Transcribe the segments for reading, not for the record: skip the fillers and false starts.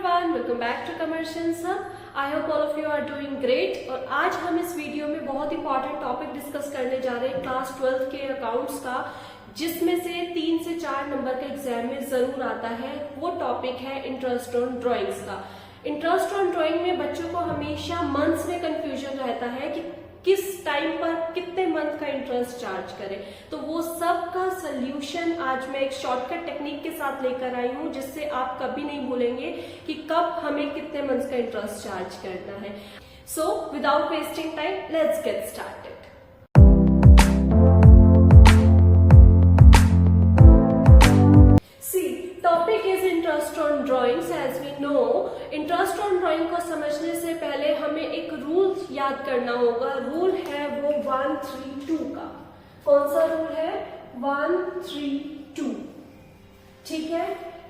everyone, welcome back to Commercial Hub. I hope all of you are doing great. और आज हम इस video में बहुत इंपॉर्टेंट टॉपिक डिस्कस करने जा रहे हैं क्लास 12 के अकाउंट्स का, जिसमें से 3 से 4 नंबर के एग्जाम में जरूर आता है। वो टॉपिक है इंटरेस्ट ऑन ड्राइंग्स का। इंटरेस्ट ऑन ड्राइंग में बच्चों को हमेशा मंथ्स में कंफ्यूजन रहता है कि किस टाइम पर कितने मंथ का इंटरेस्ट चार्ज करें। तो वो सब का सोल्यूशन आज मैं एक शॉर्टकट टेक्निक के साथ लेकर आई हूँ, जिससे आप कभी नहीं भूलेंगे कि कब हमें कितने मंथ का इंटरेस्ट चार्ज करना है। So without wasting time, let's get started. Topic is interest on drawings. As we know, interest on drawing को समझने से पहले हमें एक रूल याद करना होगा। रूल है वो 132 का। कौन सा रूल है? 132। ठीक है,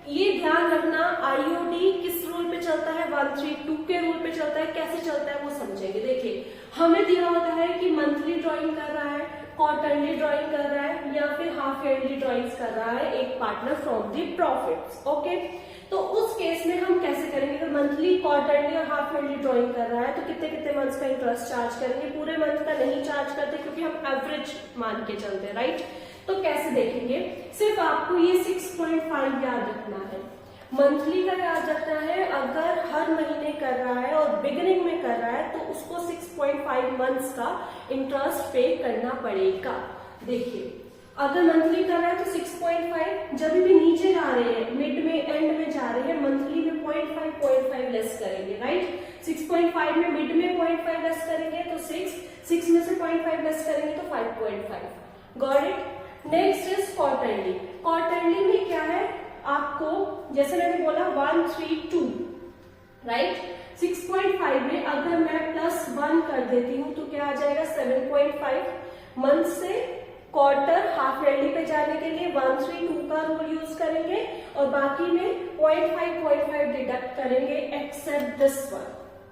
ये ध्यान रखना। आईओडी किस रूल पे चलता है? 132 के रूल पे चलता है। कैसे चलता है वो समझेंगे। देखिए, हमें दिया होता है कि मंथली ड्राइंग कर रहा है, क्वार्टरली ड्राइंग कर रहा है, या फिर हाफ ईयरली ड्राइंग्स कर रहा है एक partner from the profits. Okay, तो उस केस में हम कैसे करेंगे? अगर मंथली, क्वार्टरली और हाफ ईयरली ड्राइंग कर रहा है तो कितने कितने मंथ्स का इंटरेस्ट चार्ज करेंगे? पूरे मंथ का नहीं चार्ज करते, क्योंकि हम एवरेज मान के चलते हैं, राइट? तो कैसे देखेंगे? सिर्फ आपको ये 6.5 याद रखना है। मंथली का याद रखना है। अगर हर महीने कर रहा है और बिगिनिंग में कर रहा है तो उसको 6.5 मंथ्स का इंटरेस्ट पे करना पड़ेगा। देखिए, अगर मंथली कर रहा है तो 6.5, जब भी नीचे जा रहे हैं, मिड में, एंड में जा रहे हैं, मंथली में 0.5 लेस करेंगे, राइट? 6.5 में मिड में 0.5 लेस करेंगे तो 6 में से 0.5 लेस करेंगे तो 5.5। Got it? Next is quarterly. Quarterly में क्या है? आपको जैसे मैंने बोला 132, राइट? 6.5 में अगर मैं +1 कर देती हूं तो क्या आ जाएगा? 7.5। मंथ से क्वार्टर, हाफ ईयरली पे जाने के लिए 132 का रूल यूज करेंगे और बाकी में 0.5 डिडक्ट करेंगे, एक्सेप्ट दिस वन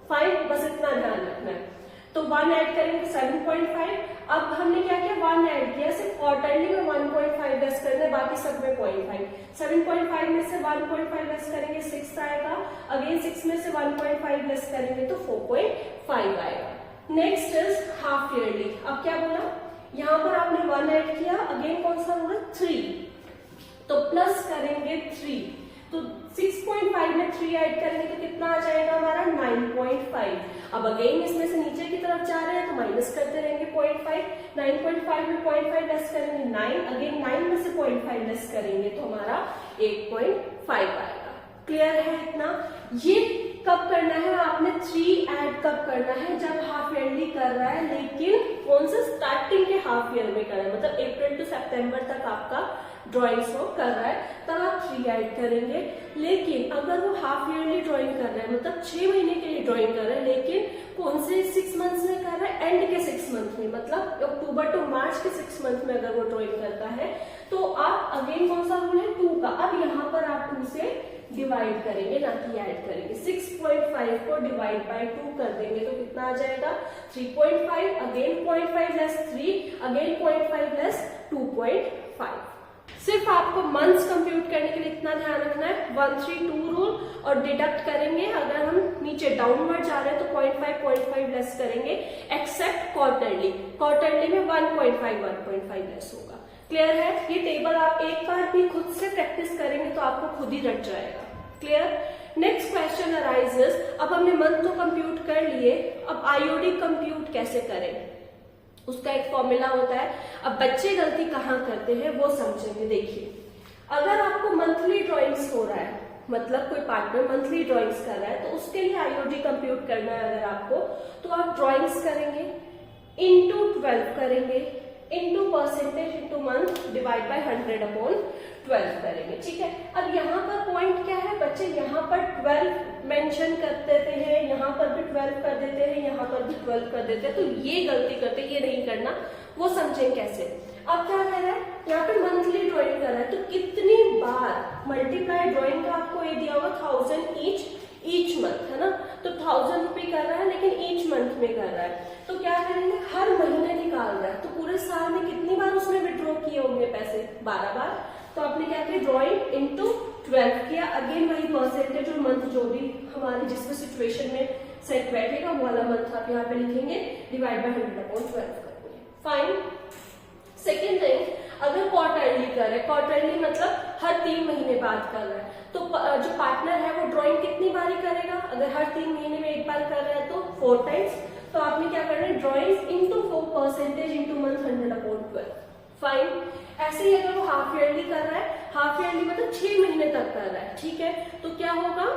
5। बस इतना ध्यान रखना है। तो 1 ऐड करेंगे 7.5। अब हमने क्या किया? 1 ऐड किया, सिर्फ क्वार्टरली में 1.5 लेस करना है, बाकी सब में 0.5। 7.5 में से 1.5 लेस करेंगे 6 आएगा। अगेन 6 में से 1.5 लेस करेंगे तो 4.5 आएगा। Next is half yearly. अब क्या बोला? यहाँ पर आपने 1 ऐड किया, अगेन कौन सा होगा? 3, तो प्लस करेंगे 3। तो 6.5 में 3 ऐड करेंगे तो कितना आ जाएगा हमारा? 9.5। अब अगेन इसमें से नीचे की तरफ जा रहे हैं तो माइनस करते रहेंगे 0.5। 9.5 में 0.5 लेस करेंगे 9, अगेन 9 में से 0.5 लेस करेंगे तो हमारा 8.5 आएगा। क्लियर है इतना? ये कब करना है? आपने 3 ऐड कब करना है? जब हाफ ईयरली कर रहा है, लेकिन कौन सा? स्टार्टिंग के हाफ ईयर में कर रहा है, मतलब अप्रैल टू सितंबर तक आपका ड्राइंग्स वो कर रहा है, तब आप 3 ऐड करेंगे। लेकिन अगर वो हाफ ईयरली ड्राइंग कर रहा है, मतलब 6 महीने के लिए ड्राइंग कर रहा है, लेकिन कौन से 6 मंथ्स में कर रहा है? एंड के 6 मंथ में, मतलब अक्टूबर टू मार्च के 6 मंथ में अगर वो ड्राइंग करता है तो आप अगेन कौन सा रूल है? 2 का। अब यहाँ पर आप 2 से डिवाइड करेंगे, ना कि ऐड करेंगे। 6.5 को डिवाइड बाय 2 कर देंगे तो कितना आ जाएगा? 3.5। Again 0.5 less 3, again 0.5 less 2.5। सिर्फ आपको मंथ्स कंप्यूट करने के लिए इतना ध्यान रखना है, 132 रूल, और डिडक्ट करेंगे। अगर हम नीचे डाउनवर्ड जा रहे हैं तो 0.5 लेस करेंगे, एक्सेप्ट क्वार्टरली। क्वार्टरली में 1.5 लेस होगा। क्लियर है? ये टेबल आप एक बार भी खुद से प्रैक्टिस करेंगे तो आपको खुद ही रट जाएगा। क्लियर? Next question arises. अब हमने मंथ तो कंप्यूट कर लिए, अब आईओडी कंप्यूट कैसे करें? उसका एक फॉर्मूला होता है। अब बच्चे गलती कहाँ करते हैं वो समझेंगे। देखिए, अगर आपको मंथली ड्राइंग्स हो रहा है, मतलब कोई पार्टनर मंथली ड्राइंग्स कर रहा है, तो उसके लिए आईओडी कंप्यूट करना है अगर आपको, तो आप ड्राइंग्स करेंगे, इंटू 12 करेंगे, into percentage into month, divide by 100/12 करेंगे। ठीक है? अब यहाँ पर पॉइंट क्या है? बच्चे यहाँ पर 12 मेंशन कर देते हैं, यहाँ पर भी 12 कर देते हैं, यहाँ पर भी 12 कर देते हैं, तो ये गलती करते हैं। ये नहीं करना। वो समझें कैसे। अब क्या कर रहा है? यहाँ पे मंथली ड्राइंग कर रहा है, तो कितनी बार मल्टीप्लाई ड्राइंग का आपको ये दिया होगा 1000 ईच मंथ, है ना? तो 1000 रुपये कर रहा है, लेकिन ईच मंथ में कर रहा है, तो क्या करेंगे? हर महीने निकाल रहा है, तो पूरे साल में कितनी बार उसने विड्रॉ किए होंगे पैसे? 12 बार। तो आपने क्या किया? ड्राइंग इंटू 12 किया, अगेन वही परसेंटेज और मंथ जो भी हमारी जिसमें सिचुएशन में सेट बैठेगा वो वाला मंथ आप यहाँ पे लिखेंगे, डिवाइड बाय 100/12 करेंगे। फाइन। सेकेंड थिंग, अगर क्वार्टरली कर रहे हैं, क्वार्टरली मतलब हर 3 महीने बाद कर रहा है, तो जो पार्टनर है वो ड्राइंग कितनी बारी करेगा? अगर हर 3 महीने में एक बार कर रहा है तो 4 टाइम्स। तो आपने क्या करना है, drawing into 4% into month 100/12। Fine. ऐसे ही अगर वो हाफ ईयरली कर रहा है, हाफ ईयरली मतलब 6 महीने तक कर रहा है, ठीक है, तो क्या होगा,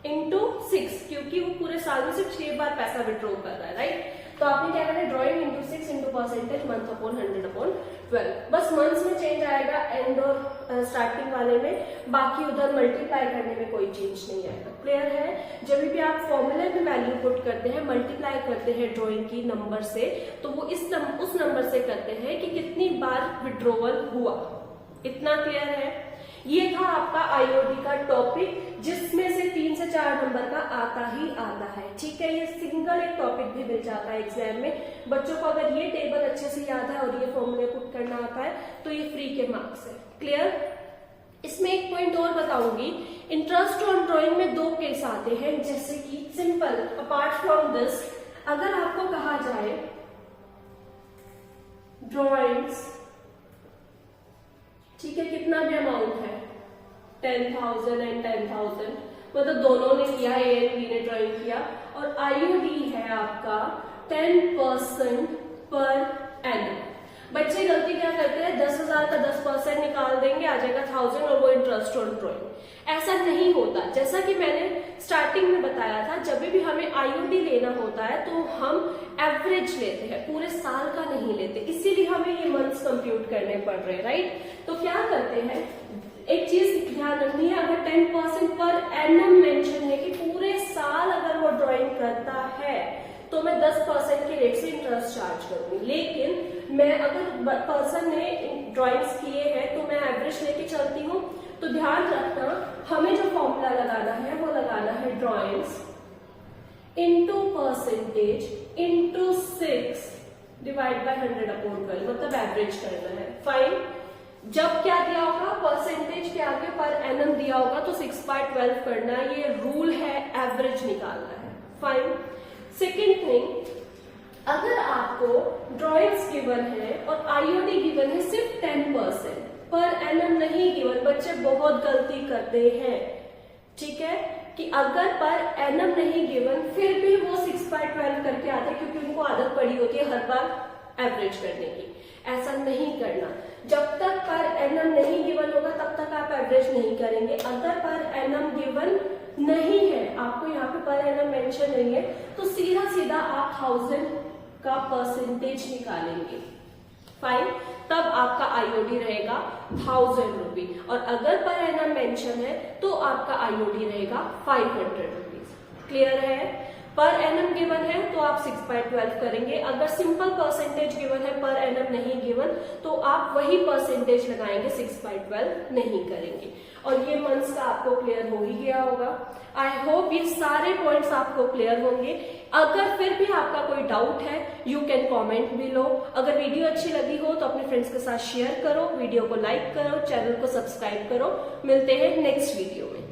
इंटू 6, क्योंकि वो पूरे साल में सिर्फ 6 बार पैसा विड्रॉ कर रहा है, राइट। तो आपने क्या करना है, drawing into 6 into percentage month upon 100/12। बस मंथ्स में चेंज आएगा एंड और स्टार्टिंग वाले में, बाकी उधर मल्टीप्लाई करने में कोई चेंज नहीं आएगा। क्लियर है? जब भी आप फॉर्मूले में वैल्यू पुट करते हैं, मल्टीप्लाई करते हैं ड्राइंग की नंबर से, तो वो उस नंबर से करते हैं कि कितनी बार विड्रॉवल हुआ। इतना क्लियर है? ये था आपका आईओडी का टॉपिक, जिसमें से 3 से 4 नंबर का आता ही आता है, ठीक है। ये सिंगल एक टॉपिक भी मिल जाता है एग्जाम में। बच्चों को अगर ये टेबल अच्छे से याद है और ये फॉर्मूले पुट करना आता है तो ये फ्री के मार्क्स है। क्लियर? इसमें एक पॉइंट और बताऊंगी, इंटरेस्ट ऑन ड्राइंग में 2 केस आते हैं, जैसे कि सिंपल, अपार्ट फ्रॉम दिस, अगर आपको कहा जाए ड्राइंग्स, ठीक है, कितना भी अमाउंट है 10,000 एंड 10,000, मतलब दोनों ने किया, ए एंड बी ने ड्राइंग किया, और आईओडी है आपका 10% पर एनम। बच्चे गलती क्या करते हैं, 10,000 का 10% निकाल देंगे, आ जाएगा 1000 और वो इंटरेस्ट ऑन ड्राइंग। ऐसा नहीं होता। जैसा कि मैंने स्टार्टिंग में बताया था, जब भी हमें आईओडी लेना होता है तो हम एवरेज लेते हैं, पूरे साल का नहीं लेते, इसीलिए हमें ये मंथ्स कंप्यूट करने पड़ रहे हैं, राइट। तो क्या करते हैं, एक चीज ध्यान रखनी है, अगर 10% पर एनम मेंशन है कि पूरे साल अगर वो ड्राइंग करता है तो मैं 10% के रेट से इंटरेस्ट चार्ज करूंगी। लेकिन मैं अगर पर्सन ने ड्राइंग्स किए हैं तो मैं एवरेज लेके चलती हूँ। तो ध्यान रखना, हमें जो फॉर्मूला लगाना है वो लगाना है drawings into percentage into 6 divide by 100/12, मतलब एवरेज करना है। फाइन। जब क्या दिया होगा, परसेंटेज के आगे पर एनम दिया होगा तो 6/12 करना, ये रूल है, एवरेज निकालना है। फाइन। सेकेंड थिंग, अगर आपको ड्राइंग्स गिवन है और आईओडी गिवन है सिर्फ 10%, पर एनम नहीं गिवन, बच्चे बहुत गलती करते हैं, ठीक है, कि अगर पर एनम नहीं गिवन फिर भी वो 6/12 करके आते हैं, क्योंकि उनको आदत पड़ी होती है हर बार एवरेज करने की। ऐसा नहीं करना, जब तक पर एनम नहीं गिवन होगा तब तक आप एवरेज नहीं करेंगे। अगर पर एनम गिवन नहीं है, आपको यहाँ पे पर एनम मेंशन नहीं है, तो सीधा सीधा आप 1000 का परसेंटेज निकालेंगे। फाइन। तब आपका आईओडी रहेगा 1000 रुपी, और अगर पर एनम मेंशन है तो आपका आईओडी रहेगा 500 रुपीज। क्लियर है? पर एनम गिवन है तो आप 6/12 करेंगे। अगर सिंपल परसेंटेज गिवन है, पर एनम नहीं गिवन, तो आप वही परसेंटेज लगाएंगे, 6/12 नहीं करेंगे। और ये मंथ्स का आपको क्लियर हो ही गया होगा। आई होप ये सारे पॉइंट्स आपको क्लियर होंगे। अगर फिर भी आपका कोई डाउट है, यू कैन कॉमेंट बिलो। अगर वीडियो अच्छी लगी हो तो अपने फ्रेंड्स के साथ शेयर करो, वीडियो को लाइक करो, चैनल को सब्सक्राइब करो। मिलते हैं नेक्स्ट वीडियो में।